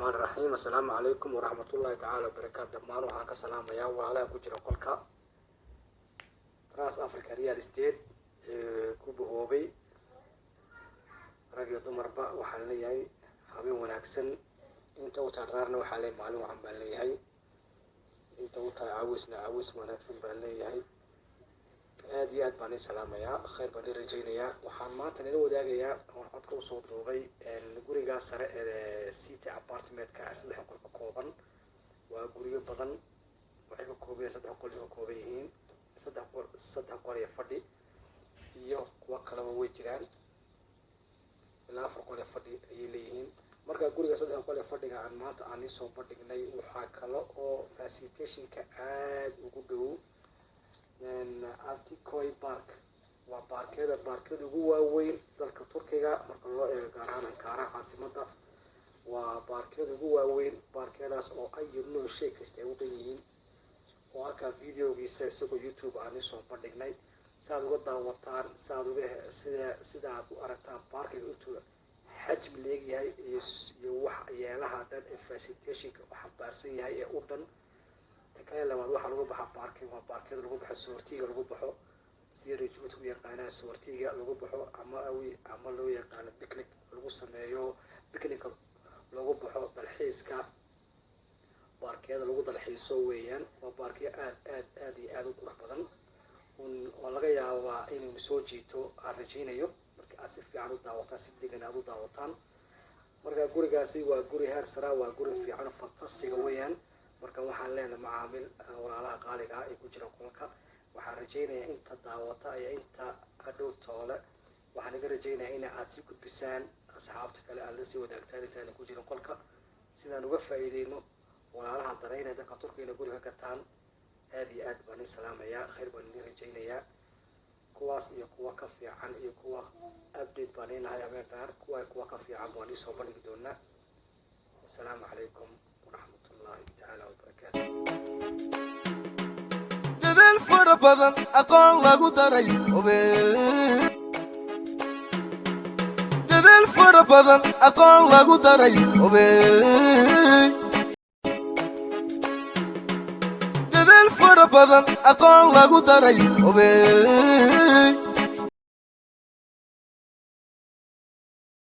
الرحمن الرحيم. السلام عليكم ورحمة الله تعالى وبركاته. دمان waxaan ka salaamayaa walaalaha ku jira qolka Trans Africa Real Estate ku boobay rag iyo dumarba waxaan leeyahay habeen wanaagsan. inta uu taararna waxaa leeyahay maalin waxaan baan leeyahay inta uu caawis wanaagsan baan leeyahay. aad iyo aad baan salaamayaa khayr baan rajaynayaa. waxaan maanta nala wadaagayaa oo codka u soo duubay guriga sare ee city apartment ka saddex qol ka kooban. waa guriyo badan waxay ka kooban saddex qol ka kooban yihiin saddex qol iyo fadhi iyo kuwa kale oo way jiraan ilaa afar qol iyo fadhi ay leeyihiin. marka guriga saddex qol iyo fadhiga aan maanta aan soo bandhignay waxaa kale oo facilitation ka aad ugu dhow Artikoy Park. waa baarkeeda ugu waaweyn dalka Turkiga marka loo eego gaar ahaan Ankara caasimadda. waa baarkeeda ugu waaweyn baarkeedaas oo ay noo shay kasta u dhan yihiin oo halka videogiisa isagoo YouTube aan soo bandhignay saad uga daawataan sida aad u aragtaan baarkeeda intuu xajm leeyahay iyo wax yeelaha dhan ee facilitation ka waxa baarsan yahay ee u dhan takale labaad waxa lagu baxaa baarkeeda waa baarkeeda lagu baxo soortiga lagu baxo sida juut u yaqaanaa soortiga lagu baxo ama loo yaqaan picnic lagu sameeyo picnic lagu baxo dalxiiska baarkeeda lagu dalxiiso weeyaan. waa baarkiya aad iyo aad u qurux badan oo laga yaabaa inuu soo jiito aan rajaynayo marka aad si fiican u daawataan si degan aad u daawataan. marka gurigaasi waa guri heer sare waa guri fiican fantastic weeyaan. marka waxaan leenahay macaamil walaalaha qaaliga ah ee ku jira qolka waxaan rajaynayaa inta daawata iyo inta adhow toole waxaan iga rajaynayaa in aad si gudbisaan asxaabta kale aad la sii wadaagtaan intaan ku jira qolka sidaan uga faa'iideyno walaalaha dareynaya dadka Turkiga guriga gataan. aad iyo aad baan salaamayaa khayr baan idin rajaynayaa. kuwaas iyo kuwa ka fiican iyo kuwa update baan inahay habeen qaar kuwa ka fiican baan soo bandhigi doonaa. assalaamu calaykum warahmatullahi ta'ala wabarakatuh. dadal fara badan aqoon lagu daray dadal fara badan aqoon lagu daray dadal fara badan aqoon lagu daray